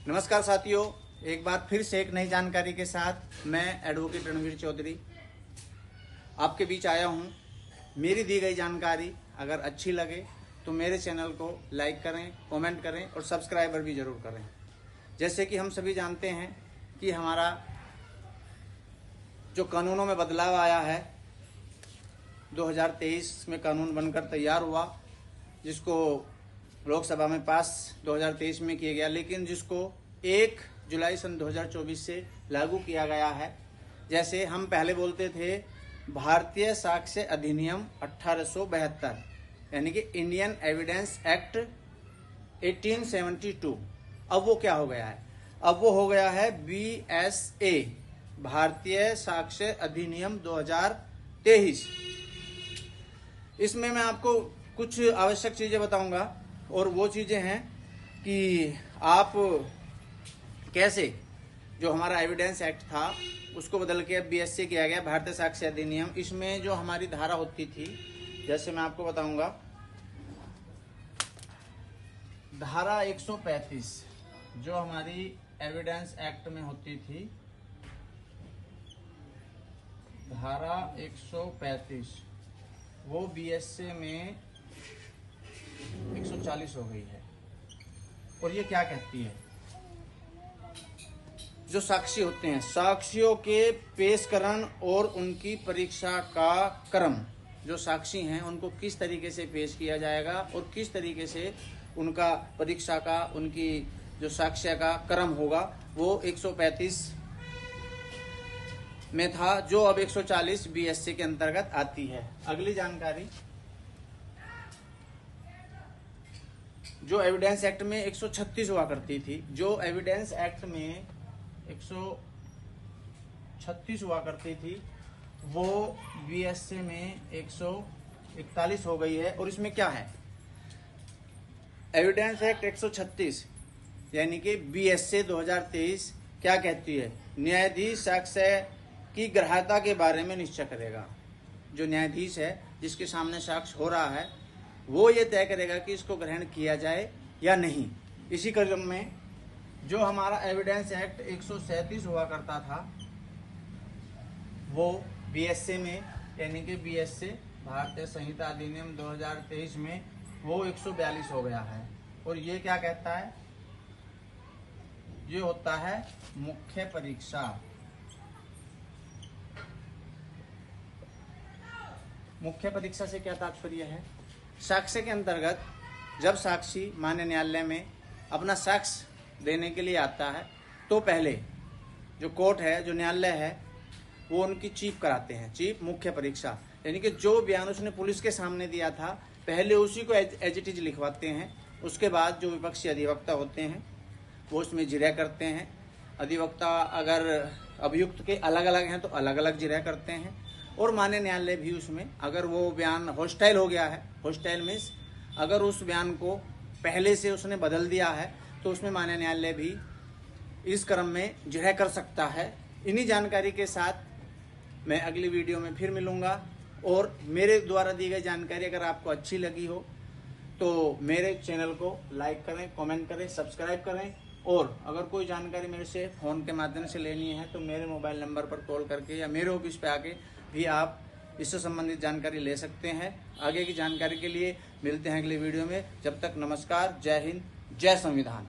नमस्कार साथियों, एक बार फिर से एक नई जानकारी के साथ मैं एडवोकेट रणवीर चौधरी आपके बीच आया हूं। मेरी दी गई जानकारी अगर अच्छी लगे तो मेरे चैनल को लाइक करें, कमेंट करें और सब्सक्राइबर भी ज़रूर करें। जैसे कि हम सभी जानते हैं कि हमारा जो कानूनों में बदलाव आया है, 2023 में कानून बनकर तैयार हुआ, जिसको लोकसभा में पास 2023 में किया गया, लेकिन जिसको 1 जुलाई सन 2024 से लागू किया गया है। जैसे हम पहले बोलते थे भारतीय साक्ष्य अधिनियम 1872, यानी कि इंडियन एविडेंस एक्ट 1872। अब वो क्या हो गया है? अब वो हो गया है BSA, भारतीय साक्ष्य अधिनियम 2023। इसमें मैं आपको कुछ आवश्यक चीजें बताऊंगा, और वो चीजें हैं कि आप कैसे जो हमारा एविडेंस एक्ट था उसको बदल के अब BSA किया गया, भारतीय साक्ष्य अधिनियम। इसमें जो हमारी धारा होती थी, जैसे मैं आपको बताऊंगा, धारा 135 जो हमारी एविडेंस एक्ट में होती थी, धारा 135 वो BSA में 140 हो गई है। और ये क्या कहती है? जो साक्षी होते हैं, साक्षियों के पेशकरण और उनकी परीक्षा का क्रम, जो साक्षी हैं उनको किस तरीके से पेश किया जाएगा और किस तरीके से उनका परीक्षा का, उनकी जो साक्ष्य का क्रम होगा, वो 135 में था, जो अब 140 BSA के अंतर्गत आती है। अगली जानकारी, जो एविडेंस एक्ट में 136 हुआ करती थी, जो एविडेंस एक्ट में 136 हुआ करती थी, वो BSA में 141 हो गई है। और इसमें क्या है? एविडेंस एक्ट 136 यानी कि BSA 2023 क्या कहती है? न्यायाधीश साक्ष्य की ग्राह्यता के बारे में निश्चय करेगा। जो न्यायाधीश है जिसके सामने साक्ष्य हो रहा है, वो ये तय करेगा कि इसको ग्रहण किया जाए या नहीं। इसी क्रम में जो हमारा एविडेंस एक्ट 137 हुआ करता था, वो BSA में, यानी कि BSA भारतीय संहिता अधिनियम 2023 में वो 142 हो गया है। और ये क्या कहता है? ये होता है मुख्य परीक्षा। मुख्य परीक्षा से क्या तात्पर्य है? साक्ष्य के अंतर्गत जब साक्षी मान्य न्यायालय में अपना साक्ष्य देने के लिए आता है, तो पहले जो कोर्ट है, जो न्यायालय है, वो उनकी चीफ कराते हैं, चीफ मुख्य परीक्षा। यानी कि जो बयान उसने पुलिस के सामने दिया था, पहले उसी को एज इट इज लिखवाते हैं। उसके बाद जो विपक्षी अधिवक्ता होते हैं वो उसमें जिरह करते हैं। अधिवक्ता अगर अभियुक्त के अलग अलग हैं तो अलग अलग जिरह करते हैं। और मान्य न्यायालय भी उसमें, अगर वो बयान हॉस्टाइल हो गया है, हॉस्टाइल मीन्स अगर उस बयान को पहले से उसने बदल दिया है, तो उसमें मान्य न्यायालय भी इस क्रम में जिरह कर सकता है। इन्हीं जानकारी के साथ मैं अगली वीडियो में फिर मिलूंगा। और मेरे द्वारा दी गई जानकारी अगर आपको अच्छी लगी हो तो मेरे चैनल को लाइक करें, कमेंट करें, सब्सक्राइब करें। और अगर कोई जानकारी मेरे से फ़ोन के माध्यम से लेनी है तो मेरे मोबाइल नंबर पर कॉल करके या मेरे ऑफिस पे आके भी आप इससे संबंधित जानकारी ले सकते हैं। आगे की जानकारी के लिए मिलते हैं अगले वीडियो में। जब तक नमस्कार, जय हिंद, जय संविधान।